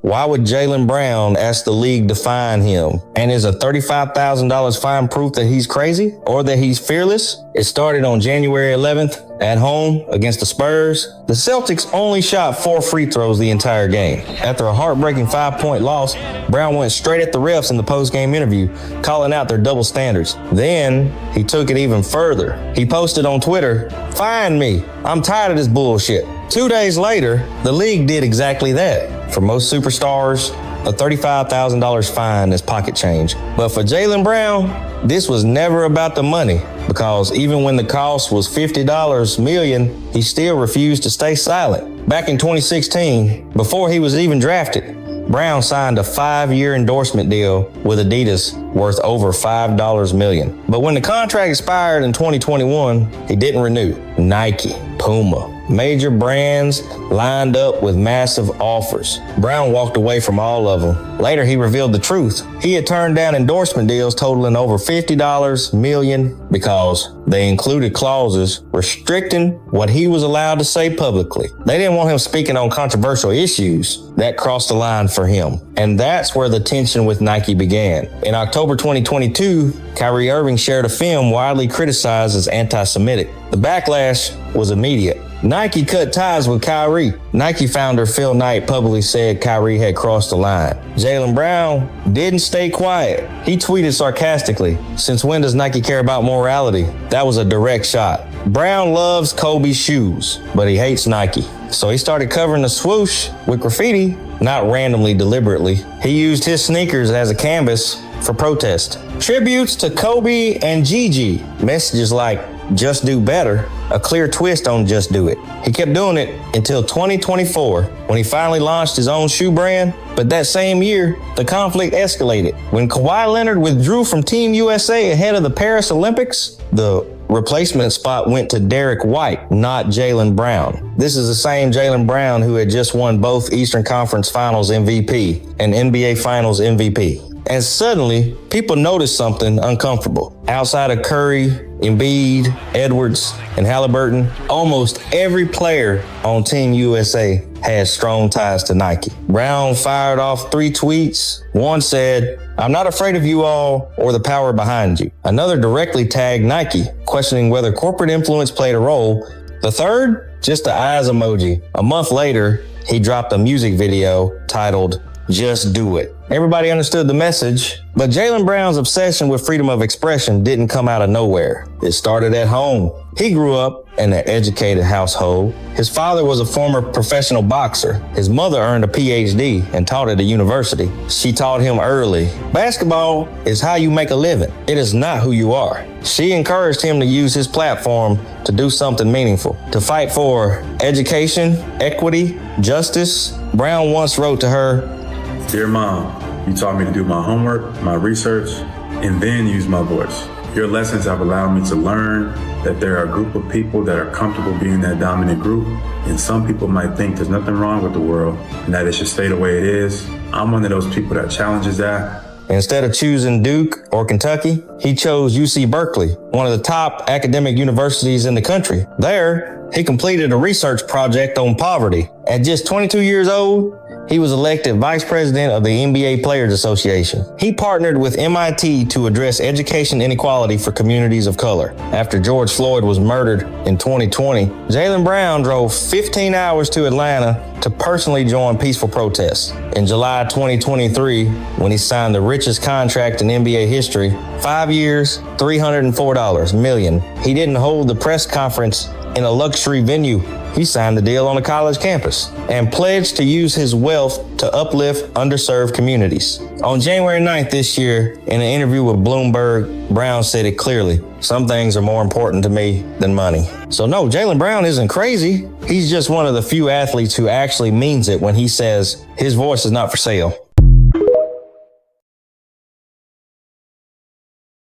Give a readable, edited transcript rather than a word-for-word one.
Why would Jaylen Brown ask the league to fine him? And is a $35,000 fine proof that he's crazy or that he's fearless? It started on January 11th at home against the Spurs. The Celtics only shot 4 free throws the entire game. After a heartbreaking 5-point loss, Brown went straight at the refs in the post-game interview, calling out their double standards. Then he took it even further. He posted on Twitter, "Fine me. I'm tired of this bullshit." 2 days later, the league did exactly that. For most superstars, a $35,000 fine is pocket change. But for Jaylen Brown, this was never about the money, because even when the cost was $50 million, he still refused to stay silent. Back in 2016, before he was even drafted, Brown signed a 5-year endorsement deal with Adidas worth over $5 million. But when the contract expired in 2021, he didn't renew. Nike, Puma, major brands lined up with massive offers. Brown walked away from all of them. Later, he revealed the truth. He had turned down endorsement deals totaling over $50 million because they included clauses restricting what he was allowed to say publicly. They didn't want him speaking on controversial issues. That crossed the line for him. And that's where the tension with Nike began. In October 2022, Kyrie Irving shared a film widely criticized as anti-Semitic. The backlash was immediate. Nike cut ties with Kyrie. Nike founder Phil Knight publicly said Kyrie had crossed the line. Jaylen Brown didn't stay quiet. He tweeted sarcastically, "Since when does Nike care about morality?" That was a direct shot. Brown loves Kobe's shoes, but he hates Nike. So he started covering the swoosh with graffiti, not randomly, deliberately. He used his sneakers as a canvas for protest. Tributes to Kobe and Gigi. Messages like, "Just do better," a clear twist on "just do it." He kept doing it until 2024, when he finally launched his own shoe brand. But that same year, the conflict escalated. When Kawhi Leonard withdrew from Team USA ahead of the Paris Olympics, the replacement spot went to Derek White, not Jaylen Brown. This is the same Jaylen Brown who had just won both Eastern Conference Finals MVP and NBA Finals MVP. And suddenly, people noticed something uncomfortable. Outside of Curry, Embiid, Edwards, and Halliburton, almost every player on Team USA had strong ties to Nike. Brown fired off 3 tweets. One said, "I'm not afraid of you all or the power behind you." Another directly tagged Nike, questioning whether corporate influence played a role. The third, just the eyes emoji. A month later, he dropped a music video titled, "Just Do It." Everybody understood the message, but Jaylen Brown's obsession with freedom of expression didn't come out of nowhere. It started at home. He grew up in an educated household. His father was a former professional boxer. His mother earned a PhD and taught at a university. She taught him early, basketball is how you make a living. It is not who you are. She encouraged him to use his platform to do something meaningful, to fight for education, equity, justice. Brown once wrote to her, "Dear Mom, you taught me to do my homework, my research, and then use my voice. Your lessons have allowed me to learn that there are a group of people that are comfortable being that dominant group, and some people might think there's nothing wrong with the world and that it should stay the way it is. I'm one of those people that challenges that." Instead of choosing Duke or Kentucky, he chose UC Berkeley, one of the top academic universities in the country. There, he completed a research project on poverty. At just 22 years old, he was elected vice president of the NBA Players Association. He partnered with MIT to address education inequality for communities of color. After George Floyd was murdered in 2020, Jaylen Brown drove 15 hours to Atlanta to personally join peaceful protests. In July 2023, when he signed the richest contract in NBA history, 5 years, $304 million, he didn't hold the press conference in a luxury venue. He signed the deal on a college campus and pledged to use his wealth to uplift underserved communities. On January 9th this year, in an interview with Bloomberg, Brown said it clearly, "Some things are more important to me than money." So no, Jaylen Brown isn't crazy. He's just one of the few athletes who actually means it when he says his voice is not for sale.